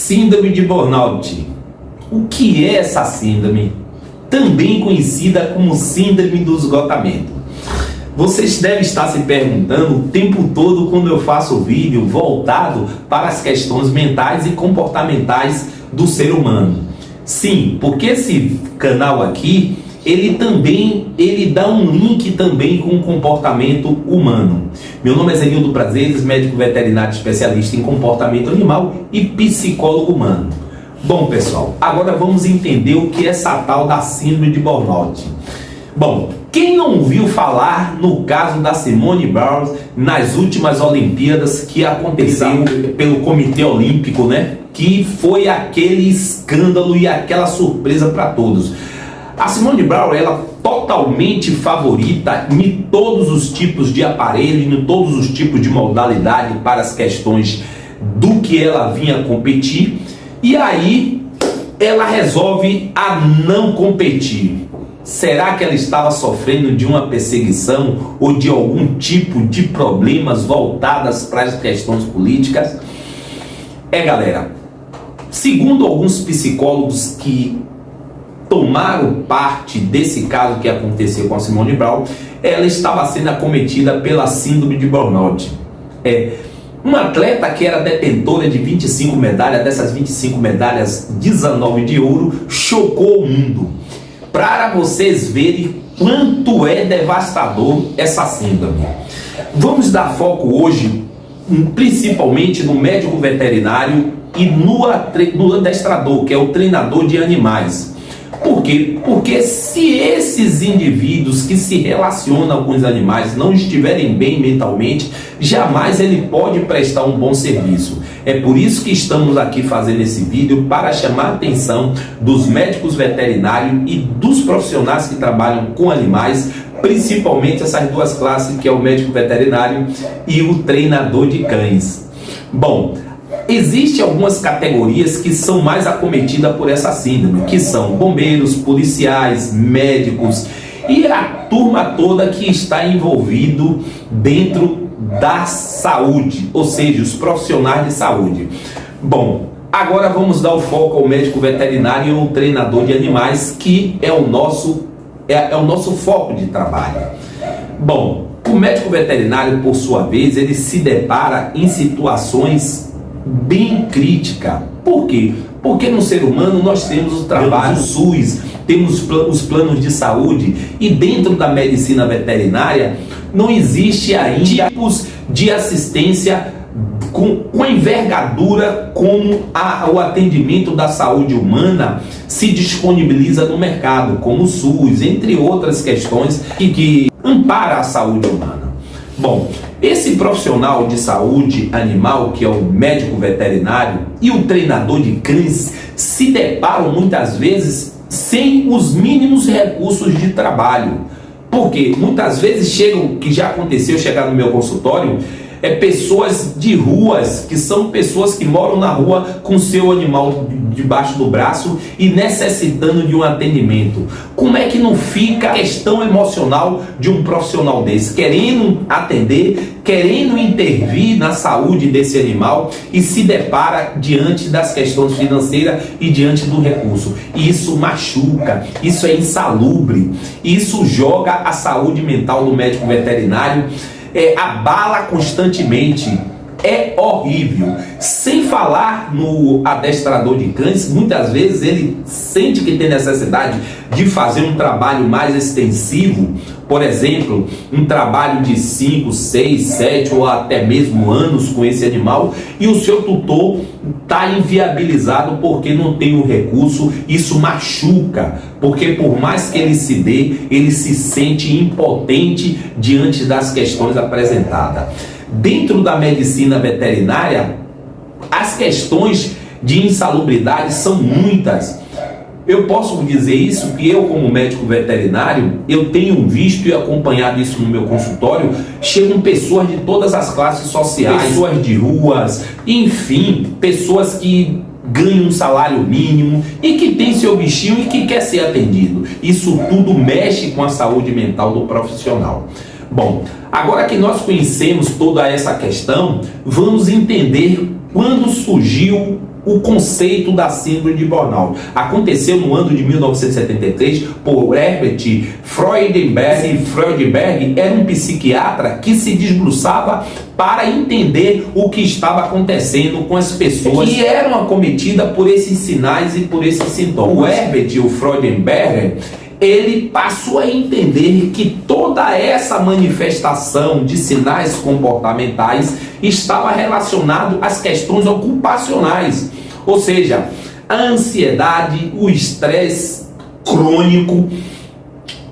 Síndrome de burnout. O que é essa síndrome? Também conhecida como síndrome do esgotamento. Vocês devem estar se perguntando o tempo todo quando eu faço vídeo voltado para as questões mentais e comportamentais do ser humano. Sim, porque esse canal aqui, ele dá um link também com o comportamento humano. Meu nome é Zenildo Prazeres, médico veterinário especialista em comportamento animal e psicólogo humano. Bom, pessoal, agora vamos entender o que é essa tal da síndrome de burnout. Bom, quem não ouviu falar no caso da Simone Biles nas últimas Olimpíadas que aconteceu pelo Comitê Olímpico, né? Que foi aquele escândalo e aquela surpresa para todos. A Simone Biles, ela totalmente favorita em todos os tipos de aparelho, em todos os tipos de modalidade para as questões do que ela vinha competir. E aí ela resolve a não competir. Será que ela estava sofrendo de uma perseguição ou de algum tipo de problemas voltadas para as questões políticas? Galera, segundo alguns psicólogos que tomaram parte desse caso que aconteceu com a Simone Biles, ela estava sendo acometida pela síndrome de burnout. Uma atleta que era detentora de 25 medalhas, dessas 25 medalhas, 19 de ouro, chocou o mundo. Para vocês verem quanto é devastador essa síndrome. Vamos dar foco hoje, principalmente no médico veterinário e no adestrador, que é o treinador de animais. Por quê? Porque se esses indivíduos que se relacionam com os animais não estiverem bem mentalmente, jamais ele pode prestar um bom serviço. É por isso que estamos aqui fazendo esse vídeo, para chamar a atenção dos médicos veterinários e dos profissionais que trabalham com animais, principalmente essas duas classes, que é o médico veterinário e o treinador de cães. Bom, existem algumas categorias que são mais acometidas por essa síndrome, que são bombeiros, policiais, médicos e a turma toda que está envolvido dentro da saúde, ou seja, os profissionais de saúde. Bom, agora vamos dar o foco ao médico veterinário e ao treinador de animais, que é o nosso foco de trabalho. Bom, o médico veterinário, por sua vez, ele se depara em situações bem crítica. Por quê? Porque no ser humano nós temos o trabalho SUS, temos os planos de saúde, e dentro da medicina veterinária não existe ainda tipos de assistência com envergadura como o atendimento da saúde humana se disponibiliza no mercado, como o SUS, entre outras questões que amparam a saúde humana. Bom, esse profissional de saúde animal, que é o médico veterinário e o treinador de cães, se deparam muitas vezes sem os mínimos recursos de trabalho. Porque muitas vezes que já aconteceu chegar no meu consultório, pessoas de ruas, que são pessoas que moram na rua com seu animal debaixo do braço e necessitando de um atendimento. Como é que não fica a questão emocional de um profissional desse, querendo atender, querendo intervir na saúde desse animal, e se depara diante das questões financeiras e diante do recurso? Isso machuca, isso é insalubre, isso joga a saúde mental do médico veterinário, abala constantemente, é horrível. Sem falar no adestrador de cães, muitas vezes ele sente que tem necessidade de fazer um trabalho mais extensivo, por exemplo, um trabalho de 5, 6, 7 ou até mesmo anos com esse animal, e o seu tutor está inviabilizado porque não tem o recurso. Isso machuca, porque por mais que ele se dê, ele se sente impotente diante das questões apresentadas. Dentro da medicina veterinária, as questões de insalubridade são muitas. Eu posso dizer isso, que eu, como médico veterinário, eu tenho visto e acompanhado isso no meu consultório. Chegam pessoas de todas as classes sociais, pessoas de ruas, enfim, pessoas que ganham um salário mínimo e que tem seu bichinho e que quer ser atendido. Isso tudo mexe com a saúde mental do profissional. Bom, agora que nós conhecemos toda essa questão, vamos entender quando surgiu o conceito da síndrome de burnout. Aconteceu no ano de 1973 por Herbert Freudenberg. Freudenberg era um psiquiatra que se debruçava para entender o que estava acontecendo com as pessoas que eram acometidas por esses sinais e por esses sintomas. O Herbert e o Freudenberg, ele passou a entender que toda essa manifestação de sinais comportamentais estava relacionado às questões ocupacionais, ou seja, a ansiedade, o estresse crônico.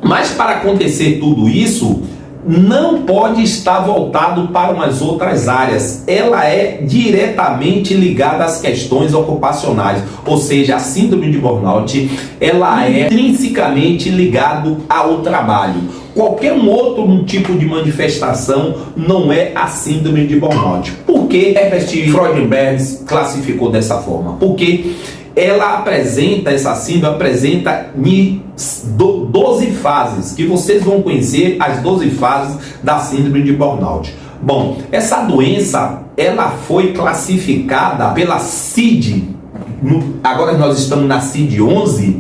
Mas para acontecer tudo isso, não pode estar voltado para umas outras áreas. Ela é diretamente ligada às questões ocupacionais, ou seja, a síndrome de burnout, ela é intrinsecamente ligada ao trabalho. Qualquer um outro tipo de manifestação não é a síndrome de burnout. Por que Herbert Freudenberg classificou dessa forma? Porque ela apresenta, essa síndrome apresenta 12 fases, que vocês vão conhecer as 12 fases da síndrome de burnout. Bom, essa doença, ela foi classificada pela CID, agora nós estamos na CID-11,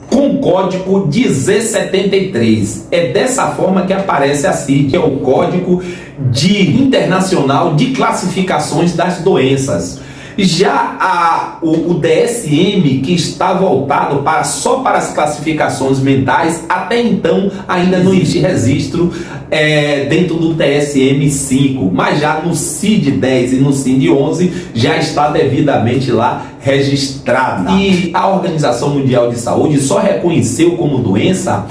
com código 1073. É dessa forma que aparece a CID, que é o Código Internacional de Classificações das Doenças. Já o DSM, que está voltado só para as classificações mentais, até então ainda não existe registro dentro do DSM-5, mas já no CID-10 e no CID-11 já está devidamente lá registrada. E a Organização Mundial de Saúde só reconheceu como doença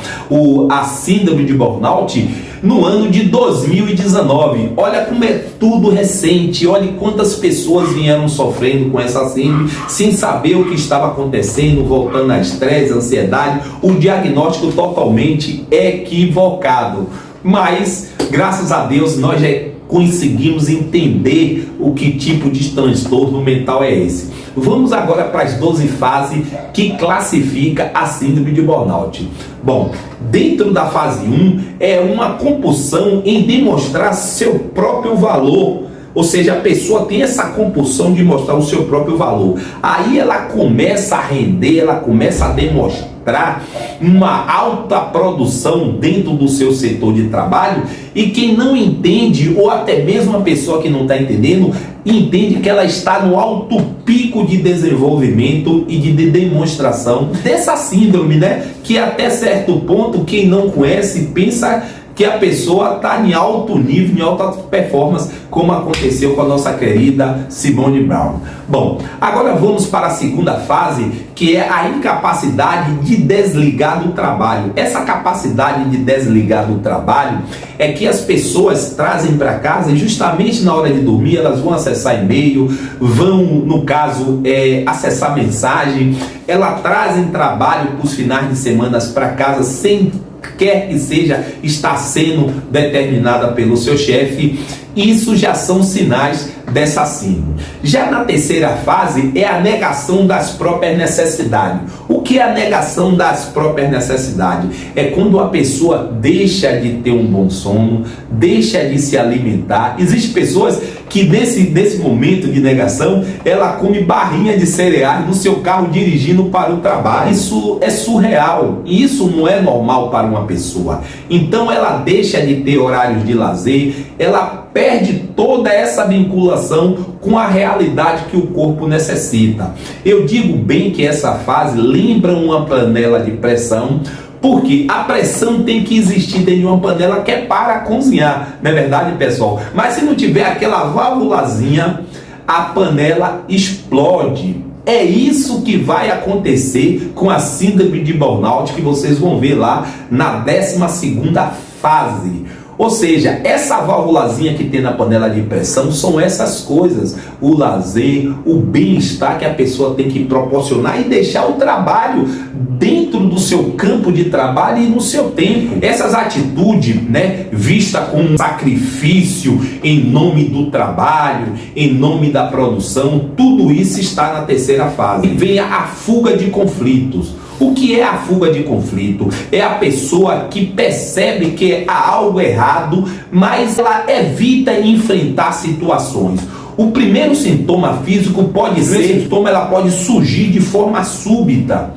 a síndrome de burnout no ano de 2019. Olha como é tudo recente, olha quantas pessoas vieram sofrendo com essa síndrome, sem saber o que estava acontecendo, voltando a estresse, ansiedade, o diagnóstico totalmente equivocado. Mas, graças a Deus, nós já conseguimos entender o que tipo de transtorno mental é esse. Vamos agora para as 12 fases que classifica a síndrome de burnout. Bom, dentro da fase 1 é uma compulsão em demonstrar seu próprio valor. Ou seja, a pessoa tem essa compulsão de mostrar o seu próprio valor. Aí ela começa a render, ela começa a demonstrar uma alta produção dentro do seu setor de trabalho, e quem não entende, ou até mesmo a pessoa que não está entendendo, entende que ela está no alto pico de desenvolvimento e de demonstração dessa síndrome, né? Que até certo ponto, quem não conhece, pensa que a pessoa está em alto nível, em alta performance, como aconteceu com a nossa querida Simone Brown. Bom, agora vamos para a segunda fase, que é a incapacidade de desligar do trabalho. Essa capacidade de desligar do trabalho é que as pessoas trazem para casa, e justamente na hora de dormir elas vão acessar e-mail, vão, no caso, acessar mensagem, elas trazem trabalho para os finais de semana para casa sem quer que seja, está sendo determinada pelo seu chefe. Isso já são sinais dessa síndrome. Já na terceira fase é a negação das próprias necessidades. O que é a negação das próprias necessidades? É quando a pessoa deixa de ter um bom sono, deixa de se alimentar. Existem pessoas que nesse momento de negação, ela come barrinha de cereais no seu carro dirigindo para o trabalho. Isso é surreal. E isso não é normal para uma pessoa. Então ela deixa de ter horários de lazer, ela perde toda essa vinculação com a realidade que o corpo necessita. Eu digo bem que essa fase lembra uma panela de pressão, porque a pressão tem que existir dentro de uma panela que é para cozinhar, não é verdade, pessoal? Mas se não tiver aquela válvulazinha, a panela explode. É isso que vai acontecer com a síndrome de burnout, que vocês vão ver lá na 12ª fase. Ou seja, essa válvulazinha que tem na panela de pressão são essas coisas: o lazer, o bem-estar que a pessoa tem que proporcionar e deixar o trabalho dentro do seu campo de trabalho e no seu tempo. Essas atitudes, né, vista como um sacrifício em nome do trabalho, em nome da produção, tudo isso está na terceira fase. Vem a fuga de conflitos. O que é a fuga de conflito? É a pessoa que percebe que há algo errado, mas ela evita enfrentar situações. O primeiro sintoma físico pode ser, sintoma ela pode surgir de forma súbita.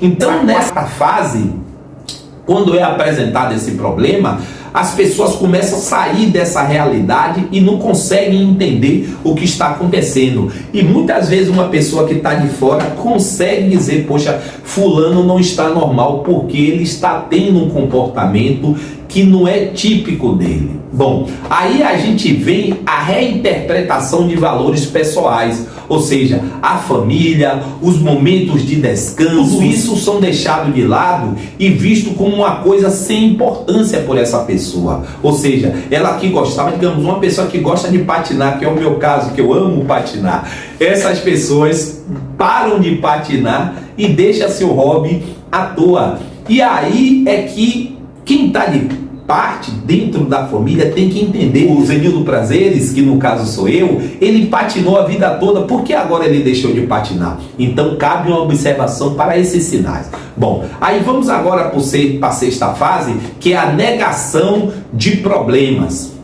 Então, nessa fase, quando é apresentado esse problema, as pessoas começam a sair dessa realidade e não conseguem entender o que está acontecendo. E muitas vezes uma pessoa que está de fora consegue dizer, poxa, fulano não está normal porque ele está tendo um comportamento que não é típico dele. Bom, aí a gente vem a reinterpretação de valores pessoais, ou seja, a família, os momentos de descanso, tudo isso são deixados de lado e visto como uma coisa sem importância por essa pessoa. Ou seja, ela que gostava, digamos, uma pessoa que gosta de patinar, que é o meu caso, que eu amo patinar, essas pessoas param de patinar e deixam seu hobby à toa. E aí é que quem está de parte dentro da família tem que entender. O Zenildo Prazeres, que no caso sou eu, ele patinou a vida toda, por que agora ele deixou de patinar? Então cabe uma observação para esses sinais. Bom, aí vamos agora para a sexta fase, que é a negação de problemas.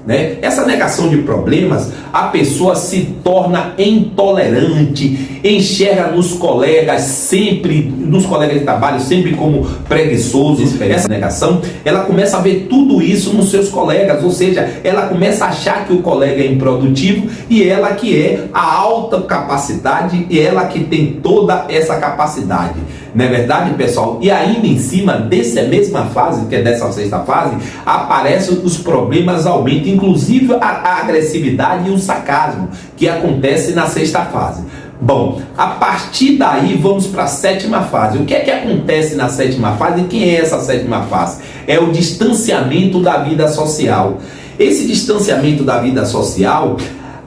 Essa negação de problemas, a pessoa se torna intolerante, enxerga nos colegas de trabalho sempre como preguiçosos. Essa negação, ela começa a ver tudo isso nos seus colegas, ou seja, ela começa a achar que o colega é improdutivo e ela que é a alta capacidade e ela que tem toda essa capacidade. Não é verdade, pessoal? E ainda em cima dessa mesma fase, que é dessa sexta fase, aparecem os problemas, aumentam, inclusive a agressividade e o sarcasmo, que acontece na sexta fase. Bom, a partir daí vamos para a sétima fase. O que é que acontece na sétima fase e quem é essa sétima fase? É o distanciamento da vida social. Esse distanciamento da vida social,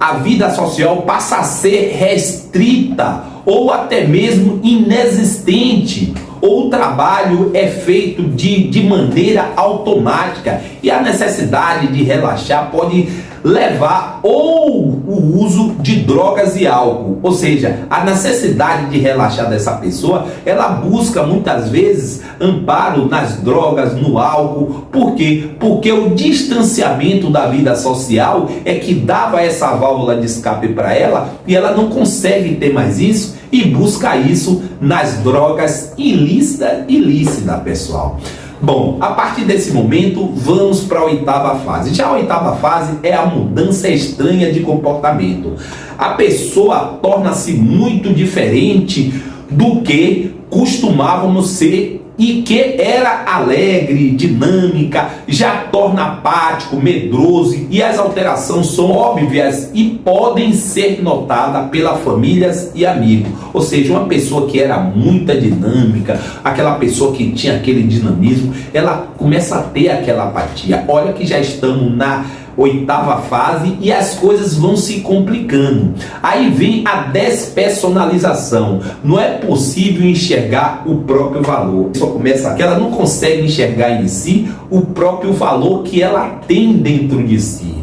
a vida social passa a ser restrita ou até mesmo inexistente, ou o trabalho é feito de maneira automática e a necessidade de relaxar pode levar ou o uso de drogas e álcool, ou seja, a necessidade de relaxar dessa pessoa, ela busca muitas vezes amparo nas drogas, no álcool. Por quê? Porque o distanciamento da vida social é que dava essa válvula de escape para ela e ela não consegue ter mais isso e busca isso nas drogas ilícita, pessoal. Bom, a partir desse momento, vamos para a oitava fase. Já a oitava fase é a mudança estranha de comportamento. A pessoa torna-se muito diferente do que costumávamos ser e que era alegre, dinâmica, já torna apático, medroso, e as alterações são óbvias e podem ser notadas pelas famílias e amigos. Ou seja, uma pessoa que era muito dinâmica, aquela pessoa que tinha aquele dinamismo, ela começa a ter aquela apatia. Olha que já estamos na oitava fase e as coisas vão se complicando. Aí vem a despersonalização. Não é possível enxergar o próprio valor. Só começa que ela não consegue enxergar em si o próprio valor que ela tem dentro de si.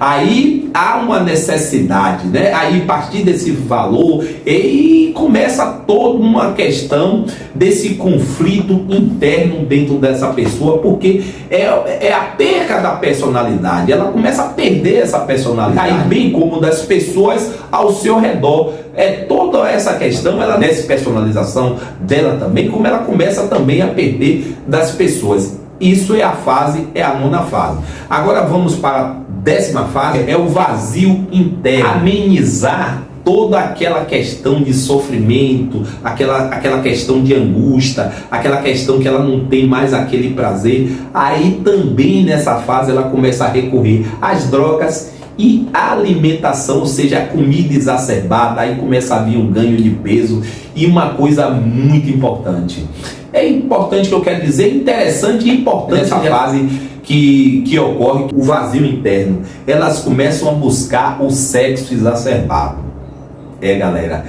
Aí há uma necessidade, aí a partir desse valor e começa toda uma questão desse conflito interno dentro dessa pessoa, porque é a perca da personalidade, ela começa a perder essa personalidade, aí bem como das pessoas ao seu redor. Toda essa questão, ela despersonalização dela também, como ela começa também a perder das pessoas. Isso é a nona fase. Agora vamos para a décima fase, é o vazio interno. Amenizar toda aquela questão de sofrimento, aquela questão de angústia, aquela questão que ela não tem mais aquele prazer. Aí também nessa fase ela começa a recorrer às drogas e a alimentação, ou seja, a comida exacerbada. Aí começa a vir um ganho de peso e uma coisa muito importante. É importante, que eu quero dizer, interessante e importante essa fase que ocorre, o vazio interno. Elas começam a buscar o sexo exacerbado. Galera.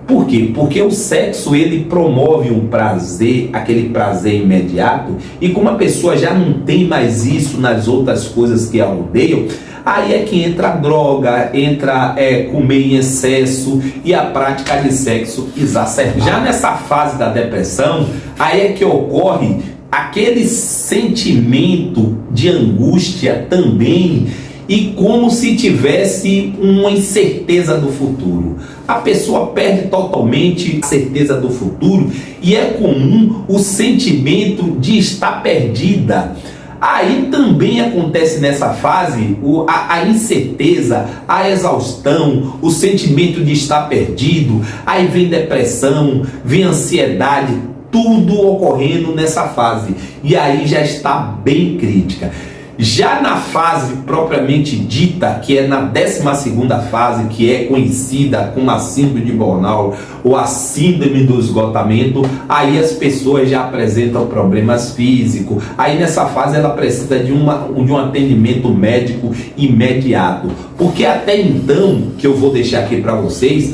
Por quê? Porque o sexo, ele promove um prazer, aquele prazer imediato, e como a pessoa já não tem mais isso nas outras coisas que a rodeiam, aí é que entra a droga, entra comer em excesso e a prática de sexo exacerbado. Já nessa fase da depressão, aí é que ocorre aquele sentimento de angústia também, e como se tivesse uma incerteza do futuro. A pessoa perde totalmente a certeza do futuro e é comum o sentimento de estar perdida. Aí também acontece nessa fase a incerteza, a exaustão, o sentimento de estar perdido, aí vem depressão, vem ansiedade, tudo ocorrendo nessa fase, e aí já está bem crítica. Já na fase propriamente dita, que é na 12ª fase, que é conhecida como a síndrome de burnout ou a síndrome do esgotamento, aí as pessoas já apresentam problemas físicos. Aí nessa fase ela precisa de um atendimento médico imediato, porque até então, que eu vou deixar aqui para vocês,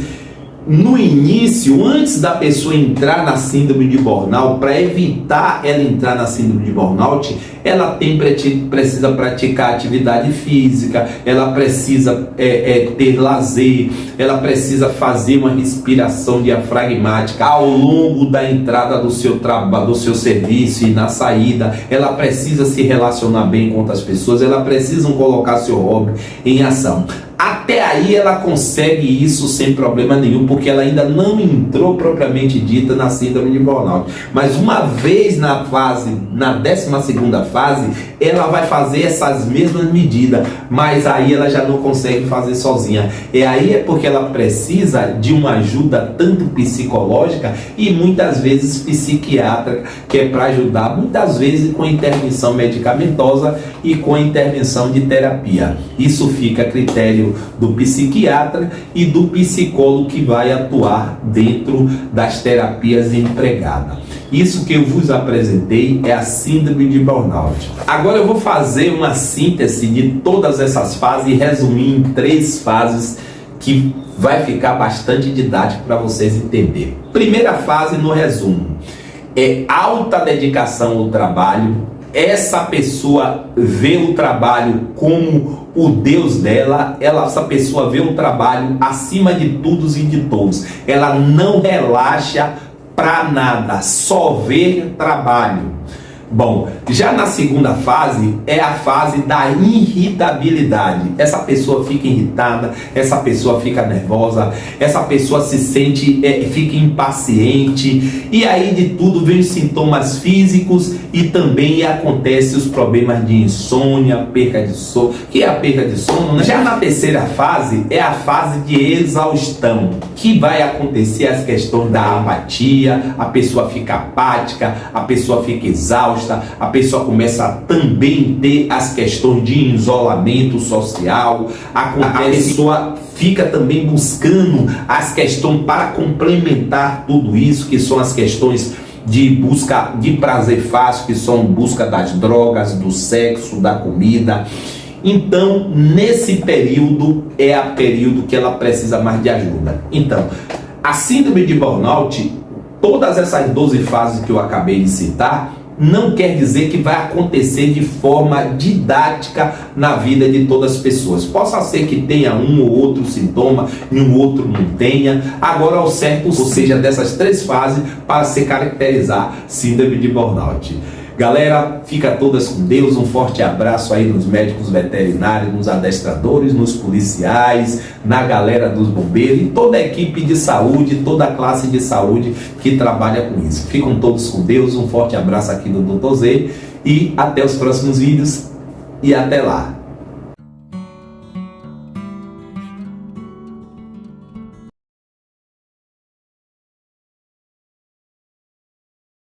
no início, antes da pessoa entrar na síndrome de burnout, para evitar ela entrar na síndrome de burnout, ela precisa praticar atividade física, ela precisa ter lazer, ela precisa fazer uma respiração diafragmática ao longo da entrada do seu trabalho, do seu serviço e na saída. Ela precisa se relacionar bem com outras pessoas, ela precisa colocar seu hobby em ação. Até aí ela consegue isso sem problema nenhum, porque ela ainda não entrou propriamente dita na síndrome de burnout. Mas uma vez na 12ª fase, ela vai fazer essas mesmas medidas, mas aí ela já não consegue fazer sozinha. E aí é porque ela precisa de uma ajuda tanto psicológica e muitas vezes psiquiátrica, que é para ajudar, muitas vezes com intervenção medicamentosa e com intervenção de terapia. Isso fica a critério do psiquiatra e do psicólogo que vai atuar dentro das terapias empregadas. Isso que eu vos apresentei é a síndrome de burnout. Agora eu vou fazer uma síntese de todas essas fases e resumir em 3 fases que vai ficar bastante didático para vocês entenderem. Primeira fase, no resumo, é alta dedicação ao trabalho. Essa pessoa vê o trabalho como o Deus dela, essa pessoa vê o trabalho acima de tudo e de todos. Ela não relaxa para nada, só vê trabalho. Bom, já na segunda fase é a fase da irritabilidade. Essa pessoa fica irritada, essa pessoa fica nervosa, essa pessoa se sente, fica impaciente, e aí de tudo vem os sintomas físicos e também acontece os problemas de insônia, perca de sono, que é a perda de sono, né? Já na terceira fase é a fase de exaustão, que vai acontecer as questões da apatia, a pessoa fica apática, a pessoa fica exausta, a pessoa começa a também ter as questões de isolamento social, a pessoa fica também buscando as questões para complementar tudo isso, que são as questões de busca de prazer fácil, que são busca das drogas, do sexo, da comida. Então, nesse período é a período que ela precisa mais de ajuda. Então, a síndrome de burnout, todas essas 12 fases que eu acabei de citar, não quer dizer que vai acontecer de forma didática na vida de todas as pessoas. Possa ser que tenha um ou outro sintoma e um outro não tenha. Agora, ao certo, ou seja, dessas 3 fases para se caracterizar síndrome de burnout. Galera, fica todas com Deus, um forte abraço aí nos médicos veterinários, nos adestradores, nos policiais, na galera dos bombeiros e toda a equipe de saúde, toda a classe de saúde que trabalha com isso. Ficam todos com Deus, um forte abraço aqui do Dr. Z e até os próximos vídeos e até lá.